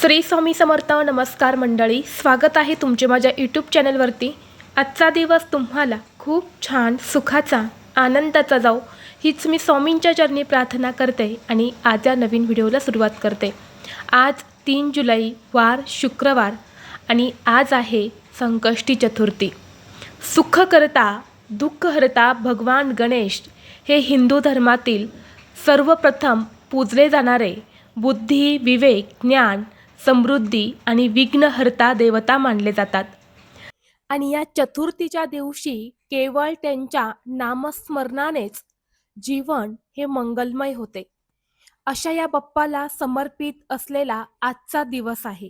श्री स्वामी समर्थ. नमस्कार मंडळी, स्वागत आहे तुमचे माझ्या यूट्यूब चॅनलवरती. आजचा दिवस तुम्हाला खूप छान सुखाचा आनंदाचा जाऊ हीच मी स्वामींच्या चरणी प्रार्थना करते आणि आज या नवीन व्हिडिओला सुरुवात करते. आज 3 जुलै वार शुक्रवार आणि आज आहे संकष्टी चतुर्थी. सुखकर्ता दुःखहर्ता भगवान गणेश हे हिंदू धर्मातील सर्वप्रथम पूजले जाणारे बुद्धी, विवेक, ज्ञान, समृद्धी आणि विघ्नहर्ता देवता मानले जातात. आणि या चतुर्थीच्या दिवशी केवळ त्यांच्या नामस्मरणानेच जीवन हे मंगलमय होते. अशा या बाप्पाला समर्पित असलेला आजचा दिवस आहे,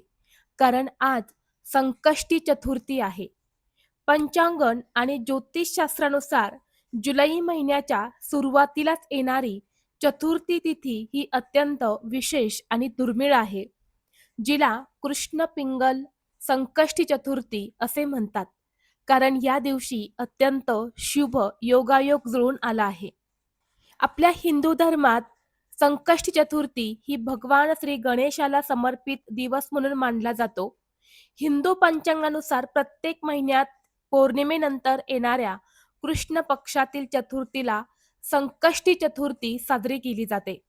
कारण आज संकष्टी चतुर्थी आहे. पंचांगण आणि ज्योतिषशास्त्रानुसार जुलै महिन्याच्या सुरुवातीलाच येणारी चतुर्थी तिथी ही अत्यंत विशेष आणि दुर्मिळ आहे, जिला कृष्ण पिंगल संकष्टी चतुर्थी असे म्हणतात. कारण या दिवशी अत्यंत शुभ योगायोग जुळून आला आहे. आपल्या हिंदू धर्मात संकष्टी चतुर्थी ही भगवान श्री गणेशाला समर्पित दिवस म्हणून मानला जातो. हिंदू पंचांगानुसार प्रत्येक महिन्यात पौर्णिमेनंतर येणाऱ्या कृष्ण पक्षातील चतुर्थीला संकष्टी चतुर्थी साजरी केली जाते.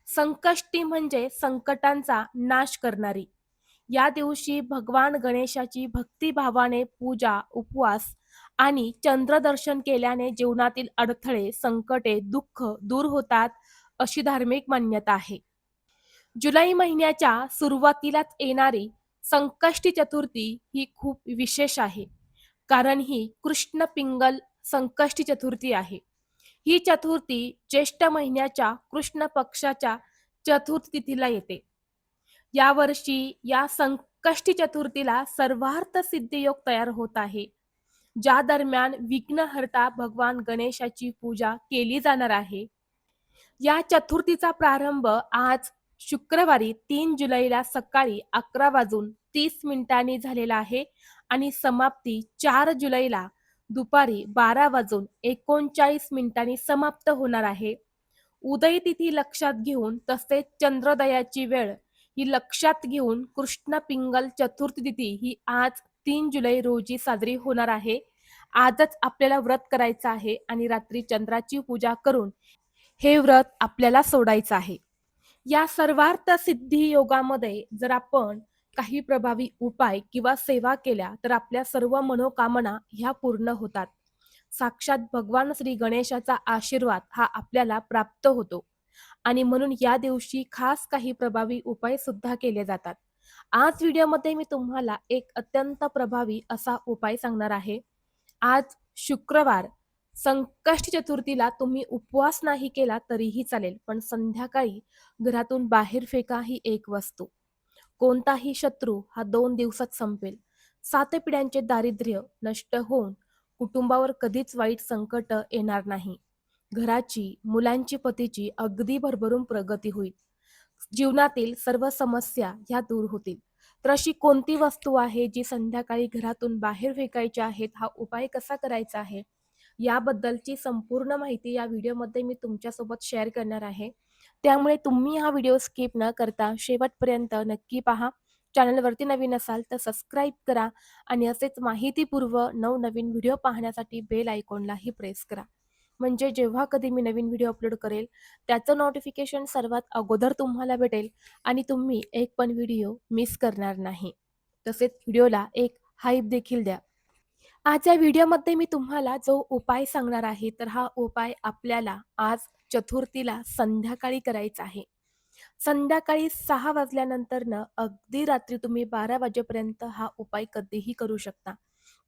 संकष्टी म्हणजे संकटांचा नाश करणारी. या दिवशी भगवान गणेशाची भक्तिभावाने पूजा, उपवास आणि चंद्रदर्शन केल्याने जीवनातील अडथळे, संकटे, दुःख दूर होतात अशी धार्मिक मान्यता आहे. जुलै महिन्याच्या सुरुवातीलाच येणारी संकष्टी चतुर्थी ही खूप विशेष आहे, कारण ही कृष्ण पिंगल संकष्टी चतुर्थी आहे. ही चतुर्थी ज्येष्ठ महिन्याच्या कृष्ण पक्षाच्या चतुर्थ तिथीला येते. यावर्षी या संकष्टी चतुर्थीला सर्वार्थ सिद्धी योग तयार होत आहे, ज्या दरम्यान विघ्नहर्ता भगवान गणेशाची पूजा केली जाणार आहे. या चतुर्थीचा प्रारंभ आज शुक्रवारी 3 जुलैला सकाळी 11:30 झालेला आहे आणि समाप्ती 4 जुलैला दुपारी 12:39 समाप्त होणार आहे. उदय तिथी लक्षात घेऊन तसेच चंद्रोदयाची वेळ ही लक्षात घेऊन कृष्ण पिंगल चतुर्थी तिथी ही आज 3 जुलै रोजी साजरी होणार आहे. आजच आपल्याला व्रत करायचं आहे आणि रात्री चंद्राची पूजा करून हे व्रत आपल्याला सोडायचं आहे. या सर्वार्थ सिद्धी योगामध्ये जर आपण काही प्रभावी उपाय किंवा सेवा केल्या तर आपल्या सर्व मनोकामना ह्या पूर्ण होतात. साक्षात भगवान श्री गणेशाचा आशीर्वाद हा आपल्याला प्राप्त होतो आणि म्हणून या दिवशी खास काही प्रभावी उपाय सुद्धा केले जातात. आज व्हिडिओमध्ये मी तुम्हाला एक अत्यंत प्रभावी असा उपाय सांगणार आहे. आज शुक्रवार संकष्टी चतुर्थीला तुम्ही उपवास नाही केला तरीही चालेल, पण संध्याकाळी घरातून बाहेर फेका ही एक वस्तू. कोणताही शत्रू हा 2 दिवसात संपेल. 7 पिढ्यांचे दारिद्र्य नष्ट होऊन कुटुंबावर कधीच वाईट संकट येणार नाही. घराची, मुलांची, पतीची अगदी भरभरून प्रगती होईल. जीवनातील सर्व समस्या ह्या दूर होतील. तर अशी कोणती वस्तू आहे जी संध्याकाळी घरातून बाहेर फेकायची आहेत, हा उपाय कसा करायचा आहे याबद्दलची संपूर्ण माहिती या व्हिडिओमध्ये मी तुमच्यासोबत शेअर करणार आहे. त्यामुळे तुम्ही हा व्हिडिओ स्किप न करता शेवटपर्यंत नक्की पहा. चॅनलवरती नवीन असाल तर सबस्क्राईब करा आणि असेच माहितीपूर्व नवनवीन व्हिडिओ पाहण्यासाठी बेल आयकॉनलाही प्रेस करा. म्हणजे जेव्हा कधी मी नवीन व्हिडिओ अपलोड करेल त्याचं नोटिफिकेशन सर्वात अगोदर तुम्हाला भेटेल आणि तुम्ही एक पण व्हिडिओ मिस करणार नाही. तसेच व्हिडिओला एक हाईप देखील द्या. आज या व्हिडिओमध्ये मी तुम्हाला जो उपाय सांगणार आहे तर हा उपाय आपल्याला आज चतुर्थीला संध्याकाळी करायचा आहे. संध्याकाळी 6 वाजल्यानंतरनं अगदी रात्री तुम्ही 12 वाजेपर्यंत हा उपाय कधीही करू शकता.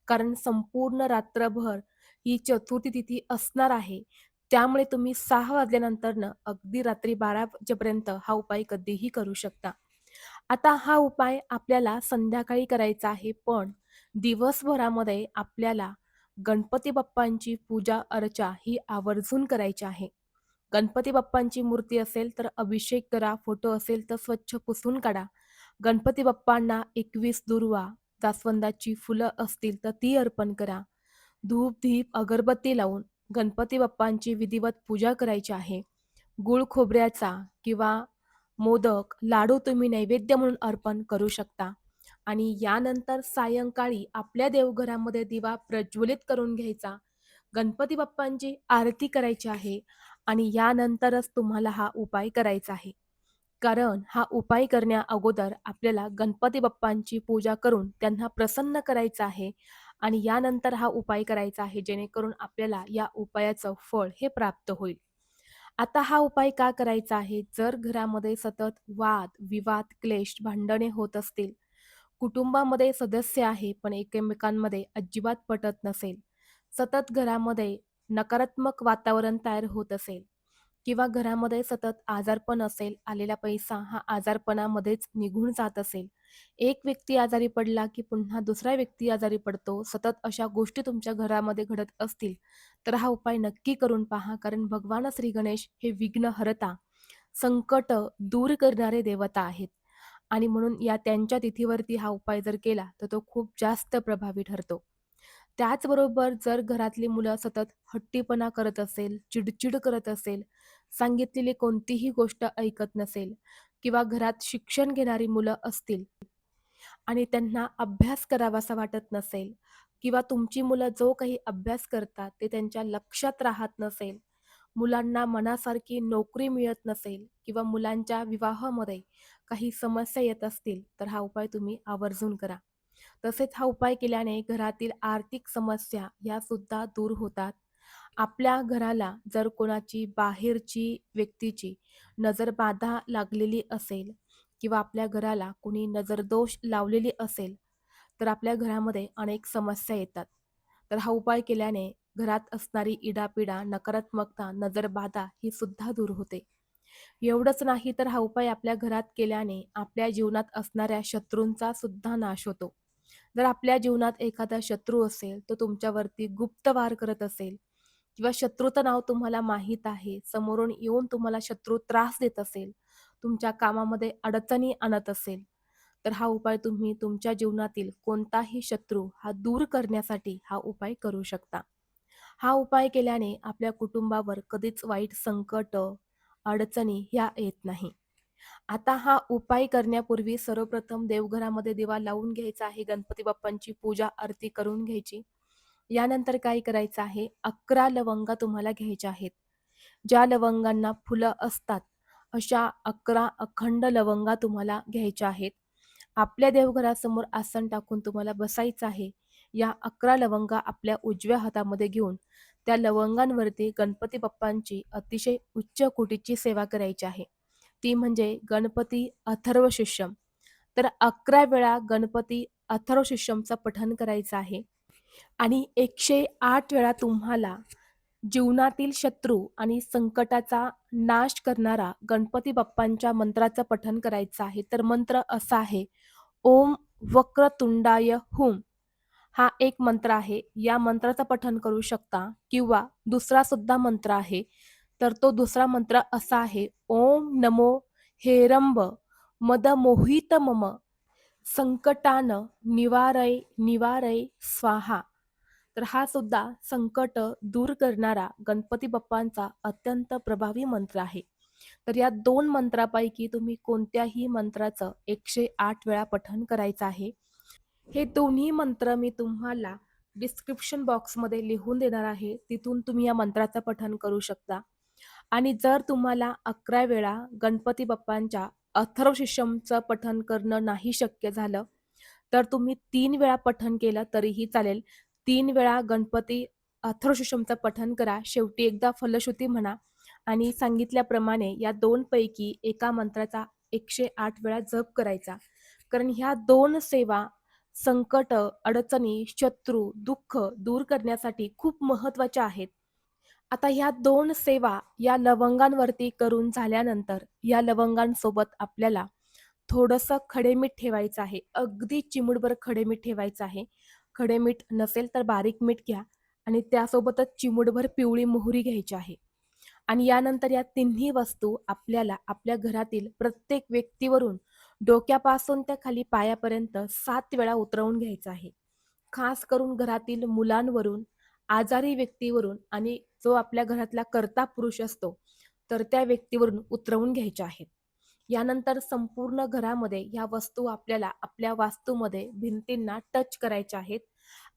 कारण संपूर्ण रात्रभर ही चतुर्थी तिथी असणार आहे. त्यामुळे तुम्ही 6 वाजल्यानंतरनं अगदी रात्री 12 वाजेपर्यंत हा उपाय कधीही करू शकता. आता हा उपाय आपल्याला संध्याकाळी करायचा आहे, पण दिवसभरामध्ये आपल्याला गणपती बाप्पांची पूजा अर्चा ही आवर्जून करायची आहे. गणपती बाप्पांची मूर्ती असेल तर अभिषेक करा, फोटो असेल तर स्वच्छ पुसून काढा. गणपती बाप्पांना 21 दुर्वा, जास्वंदाची फुलं असतील तर ती अर्पण करा. धूप, दीप, अगरबत्ती लावून गणपती बाप्पांची विधिवत पूजा करायची आहे. गूळ खोबऱ्याचा किंवा मोदक, लाडू तुम्ही नैवेद्य म्हणून अर्पण करू शकता. आणि यानंतर सायंकाळी आपल्या देवघरामध्ये दिवा प्रज्वलित करून घ्यायचा. गणपती बाप्पांची आरती करायची आहे आणि यानंतरच तुम्हाला हा उपाय करायचा आहे. कारण हा उपाय करण्या अगोदर आपल्याला गणपती बाप्पांची पूजा करून त्यांना प्रसन्न करायचं आहे आणि यानंतर हा उपाय करायचा आहे, जेणेकरून आपल्याला या उपायाचं फळ हे प्राप्त होईल. आता हा उपाय का करायचा आहे? जर घरामध्ये सतत वाद, विवाद, क्लेश, भांडणे होत असतील, कुटुंबामध्ये सदस्य आहे पण एकमेकांमध्ये अजिबात पटत नसेल, सतत घरामध्ये नकारात्मक वातावरण तयार होत असेल किंवा घरामध्ये सतत आजारपण असेल, आलेला पैसा हा आजारपणामध्येच निघून जात असेल, एक व्यक्ती आजारी पडला की पुन्हा दुसरा व्यक्ती आजारी पडतो, सतत अशा गोष्टी तुमच्या घरामध्ये घडत असतील, तर हा उपाय नक्की करून पहा. कारण भगवान श्री गणेश हे विघ्नहर्ता, संकट दूर करणारे देवता आहेत आणि म्हणून या त्यांच्या तिथीवरती हा उपाय जर केला तर तो खूप जास्त प्रभावी ठरतो. त्याचबरोबर जर घरातली मुलं सतत हट्टीपणा करत असेल, चिडचिड करत असेल, सांगितलेली कोणतीही गोष्ट ऐकत नसेल किंवा घरात शिक्षण घेणारी मुलं असतील आणि त्यांना अभ्यास करावासा वाटत नसेल किंवा तुमची मुलं जो काही अभ्यास करतात ते त्यांच्या लक्षात राहत नसेल, मुलांना मनासारखी नोकरी मिळत नसेल किंवा मुलांच्या विवाहामध्ये काही समस्या येत असतील, तर हा उपाय तुम्ही आवर्जून करा. तसेच हा उपाय केल्याने घरातील आर्थिक समस्या या सुद्धा दूर होतात. आपल्या घराला जर कोणाची बाहेरची व्यक्तीची नजरबाधा लागलेली असेल किंवा आपल्या घराला कोणी नजरदोष लावलेली असेल, तर आपल्या घरामध्ये अनेक समस्या येतात. तर हा उपाय केल्याने घरात असणारी इडापिडा, नकारात्मकता, नजरबाधा ही सुद्धा दूर होते. एवढंच नाही तर हा उपाय आपल्या घरात केल्याने आपल्या जीवनात असणाऱ्या शत्रूंचा सुद्धा नाश होतो. जर आपल्या जीवनात एखादा शत्रू असेल, तो तुमच्यावरती गुप्त वार करत असेल किंवा शत्रूचं नाव तुम्हाला माहीत आहे, समोरून येऊन तुम्हाला शत्रू त्रास देत असेल, तुमच्या कामामध्ये अडचणी आणत असेल, तर हा उपाय तुम्ही तुमच्या जीवनातील कोणताही शत्रू हा दूर करण्यासाठी हा उपाय करू शकता. हा उपाय केल्याने आपल्या कुटुंबावर कधीच वाईट संकट, अडचणी ह्या येत नाही. आता हा उपाय करण्यापूर्वी सर्वप्रथम देवघरामध्ये दिवा लावून घ्यायचा आहे, गणपती बाप्पांची पूजा आरती करून घ्यायची. यानंतर काय करायचं आहे, 11 लवंगा तुम्हाला घ्यायच्या आहेत. ज्या लवंगांना फुलं असतात, अशा 11 अखंड लवंगा तुम्हाला घ्यायच्या आहेत. आपल्या देवघरासमोर आसन टाकून तुम्हाला बसायचं आहे. या 11 लवंगा आपल्या उजव्या हातामध्ये घेऊन त्या लवंगांवरती गणपती बाप्पांची अतिशय उच्च कोटीची सेवा करायची आहे. ती म्हणजे गणपती अथर्व शीर्षम. तर 11 वेळा गणपती अथर्व शीर्षमचं पठण करायचं आहे आणि 108 वेळा तुम्हाला जीवनातील शत्रू आणि संकटाचा नाश करणारा गणपती बाप्पांच्या मंत्राचं पठण करायचं आहे. तर मंत्र असा आहे, ओम वक्रतुंडाय हुम. हा एक मंत्र आहे. या मंत्राचं पठण करू शकता किंवा दुसरा सुद्धा मंत्र आहे. तर तो दुसरा मंत्र असा आहे, ओम नमो हेरंब मदमोहित मम संकटान निवारय निवारय स्वाहा. तर हा सुद्धा संकट दूर करणारा गणपती बाप्पांचा अत्यंत प्रभावी मंत्र आहे. तर या 2 मंत्रापैकी तुम्ही कोणत्याही मंत्राचं 108 वेळा पठण करायचं आहे. हे दोन्ही मंत्र मी तुम्हाला डिस्क्रिप्शन बॉक्समध्ये लिहून देणार आहे. तिथून तुम्ही या मंत्राचं पठण करू शकता. आणि जर तुम्हाला 11 वेळा गणपती बाप्पांच्या अथर्वशीर्षमचं पठण करणं नाही शक्य झालं, तर तुम्ही 3 वेळा पठण केलं तरीही चालेल. 3 वेळा गणपती अथर्वशीर्षमचं पठण करा. शेवटी एकदा फलश्रुती म्हणा आणि सांगितल्याप्रमाणे या 2 पैकी एका मंत्राचा 108 वेळा जप करायचा. कारण ह्या 2 सेवा संकट, अडचणी, शत्रू, दुःख दूर करण्यासाठी खूप महत्त्वाच्या आहेत. आता ह्या 2 सेवा या लवंगांवरती करून झाल्यानंतर या लवंगांसोबत आपल्याला थोडंसं खडेमीठ ठेवायचं आहे. अगदी चिमूटभर खडेमीठ ठेवायचं आहे. खडेमीठ नसेल तर बारीक मीठ घ्या आणि त्यासोबतच चिमूटभर पिवळी मोहरी घ्यायची आहे. आणि यानंतर या तिन्ही वस्तू आपल्याला आपल्या घरातील प्रत्येक व्यक्तीवरून डोक्यापासून त्या खाली पायापर्यंत 7 वेळा उतरवून घ्यायचं आहे. खास करून घरातील मुलांवरून, आजारी व्यक्तीवरून आणि जो आपल्या घरातला कर्ता पुरुष असतो, तर त्या व्यक्तीवरून उतरवून घ्यायच्या आहेत. यानंतर संपूर्ण घरामध्ये ह्या वस्तू आपल्याला आपल्या वास्तूमध्ये भिंतींना टच करायच्या आहेत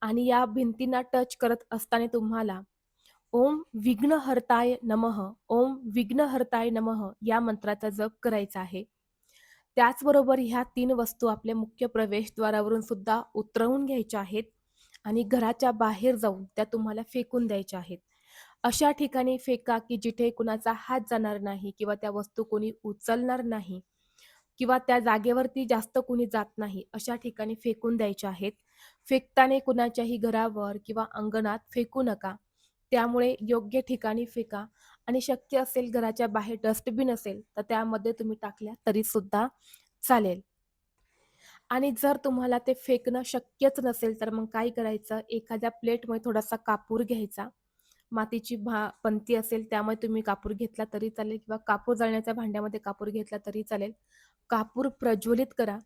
आणि या भिंतींना टच करत असताना तुम्हाला ओम विघ्नहर्ताय नमः, ओम विघ्नहर्ताय नमः या मंत्राचा जप करायचा आहे. त्याचबरोबर ह्या 3 वस्तू आपल्या मुख्य प्रवेशद्वारावरून सुद्धा उतरवून घ्यायच्या आहेत आणि घराच्या बाहेर जाऊन त्या तुम्हाला फेकून द्यायच्या आहेत. अशा ठिकाणी फेका की जिथे कुणाचा हात जाणार नाही किंवा त्या वस्तू कोणी उचलणार नाही किंवा त्या जागेवरती जास्त कुणी जात नाही, अशा ठिकाणी फेकून द्यायच्या आहेत. फेकताना कुणाच्याही घरावर किंवा अंगणात फेकू नका. त्यामुळे योग्य ठिकाणी फेका आणि शक्य असेल घराच्या बाहेर डस्टबिन असेल, तर त्यामध्ये तुम्ही टाकल्या तरीसुद्धा चालेल. आणि जर तुम्हाला ते फेकणं शक्यच नसेल, तर मग काय करायचं, एखाद्या प्लेटमध्ये थोडासा कापूर घ्यायचा. मातीची पंती असेल त्यामध्ये तुम्ही कापूर घेतला तरी चालेल किंवा कापूर जाळण्याच्या भांड्यामध्ये कापूर घेतला तरी चालेल. कापूर प्रज्वलित करा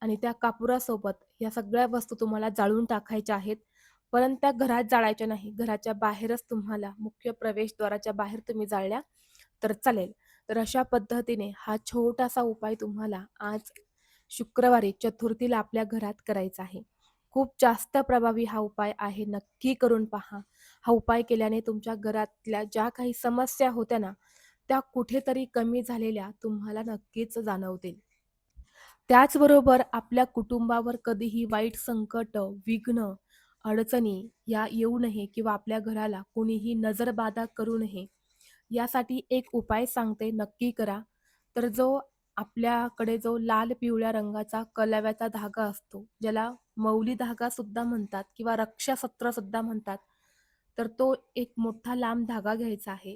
आणि त्या कापुरासोबत या सगळ्या वस्तू तुम्हाला जाळून टाकायच्या आहेत. पण त्या घरात जाळायच्या नाही. घराच्या बाहेरच तुम्हाला मुख्य प्रवेशद्वाराच्या बाहेर तुम्ही जाळल्या तर चालेल. तर अशा पद्धतीने हा छोटासा उपाय तुम्हाला आज शुक्रवारी चतुर्थीला आपल्या घरात करायचा आहे. खूप जास्त प्रभावी हा उपाय आहे. नक्की करून पहा. हा उपाय केल्याने तुमच्या घरातल्या ज्या काही समस्या होत्या ना, त्या कुठेतरी कमी झालेल्या तुम्हाला नक्कीच जाणवतील. त्याचबरोबर आपल्या कुटुंबावर कधीही वाईट संकट, विघ्न, अडचणी या येऊ नये किंवा आपल्या घराला कोणीही नजरबाधा करू नये, यासाठी एक उपाय सांगते, नक्की करा. तर आपल्याकडे जो लाल पिवळ्या रंगाचा कलाव्याचा धागा असतो, ज्याला मौली धागा सुद्धा म्हणतात किंवा रक्षासत्र सुद्धा म्हणतात. तर तो एक मोठा लांब धागा घ्यायचा आहे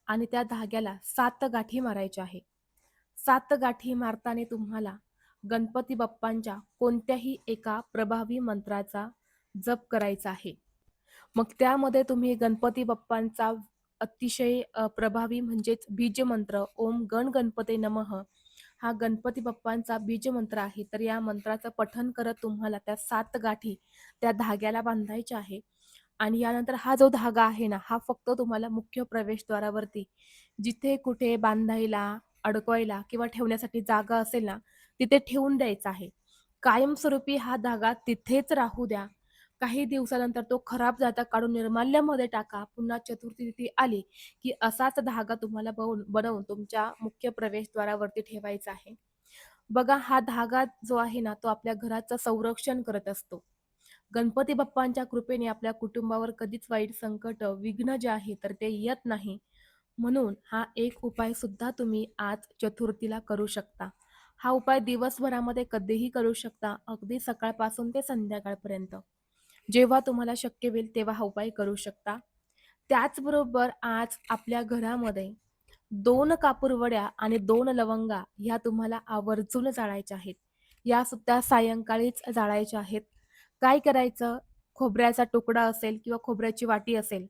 आणि त्या धाग्याला 7 गाठी मारायच्या आहे. 7 गाठी मारताना तुम्हाला गणपती बाप्पांच्या कोणत्याही एका प्रभावी मंत्राचा जप करायचा आहे. मग त्यामध्ये तुम्ही गणपती बाप्पांचा अतिशय प्रभावी म्हणजेच बीजमंत्र ओम गण गणपते नमः हा गणपती बाप्पांचा बीजमंत्र आहे. तर या मंत्राचं पठण करत तुम्हाला त्या 7 गाठी त्या धाग्याला बांधायच्या आहे. आणि यानंतर हा जो धागा आहे ना, हा फक्त तुम्हाला मुख्य प्रवेशद्वारावरती जिथे कुठे बांधायला, अडकवायला किंवा ठेवण्यासाठी जागा असेल ना, तिथे ठेवून द्यायचा आहे. कायमस्वरूपी हा धागा तिथेच राहू द्या. काही दिवसानंतर तो खराब जाता काढून निर्माल्यामध्ये टाका. पुन्हा चतुर्थी तिथी आली, की असाच धागा तुम्हाला बनवून तुमच्या मुख्य प्रवेशद्वारावरती ठेवायचा आहे. बघा हा धागा जो आहे ना, तो आपल्या घराचं संरक्षण करत असतो. गणपती बाप्पांच्या कृपेने आपल्या कुटुंबावर कधीच वाईट संकट, विघ्न जे आहे तर ते येत नाही. म्हणून हा एक उपाय सुद्धा तुम्ही आज चतुर्थीला करू शकता. हा उपाय दिवसभरामध्ये कधीही करू शकता, अगदी सकाळपासून ते संध्याकाळपर्यंत. जेव्हा तुम्हाला शक्य होईल तेव्हा हा उपाय करू शकता. त्याचबरोबर आज आपल्या घरामध्ये 2 कापूरवड्या आणि 2 लवंगा ह्या तुम्हाला आवर्जून जाळायच्या आहेत. या सुद्धा सायंकाळीच जाळायच्या आहेत. काय करायचं? खोबऱ्याचा तुकडा असेल किंवा खोबऱ्याची वाटी असेल,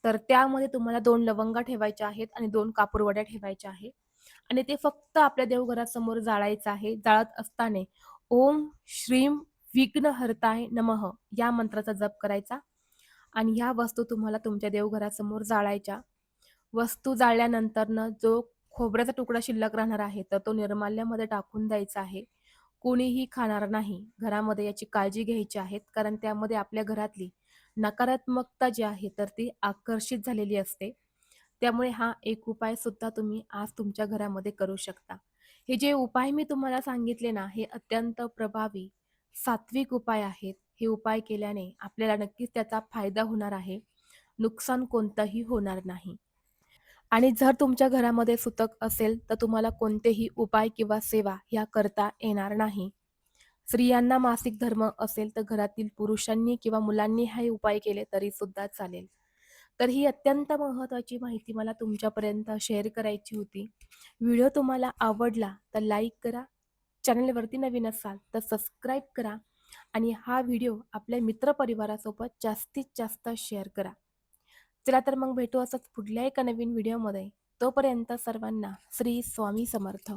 तर त्यामध्ये तुम्हाला 2 लवंगा ठेवायच्या आहेत आणि 2 कापूरवड्या ठेवायच्या आहेत आणि ते फक्त आपल्या देवघरासमोर जाळायचं आहे. जाळत असताना ओम श्रीम विघ्नहर्ताय नमः या मंत्राचा जप करायचा आणि ह्या वस्तू तुम्हाला तुमच्या देवघरासमोर जाळायच्या. वस्तू जाळल्यानंतरनं जो खोबऱ्याचा तुकडा शिल्लक राहणार आहे, तर तो निर्माल्यामध्ये टाकून द्यायचा आहे. कोणीही खाणार नाही. घरामध्ये याची काळजी घ्यायची आहे, कारण त्यामध्ये आपल्या घरातली नकारात्मकता जी आहे, तर ती आकर्षित झालेली असते. त्यामुळे हा एक उपाय सुद्धा तुम्ही आज तुमच्या घरामध्ये करू शकता. हे जे उपाय मी तुम्हाला सांगितले ना, हे अत्यंत प्रभावी, सात्विक उपाय आहेत. हे उपाय केल्याने आपल्याला नक्कीच त्याचा फायदा होणार आहे. नुकसान कोणतंही होणार नाही. आणि जर तुमच्या घरामध्ये सुतक असेल, तर तुम्हाला कोणतेही उपाय किंवा सेवा ह्या करता येणार नाही. स्त्रियांना मासिक धर्म असेल, तर घरातील पुरुषांनी किंवा मुलांनी हे उपाय केले तरी सुद्धा चालेल. तर ही अत्यंत महत्त्वाची माहिती मला तुमच्यापर्यंत शेअर करायची होती. व्हिडिओ तुम्हाला आवडला तर लाईक करा. चॅनलवरती नवीन असाल तर सबस्क्राईब करा आणि हा व्हिडिओ आपल्या मित्रपरिवारासोबत जास्तीत जास्त शेअर करा. चला तर मग भेटू असंच पुढल्या एका नवीन व्हिडिओमध्ये. तोपर्यंत सर्वांना श्री स्वामी समर्थ.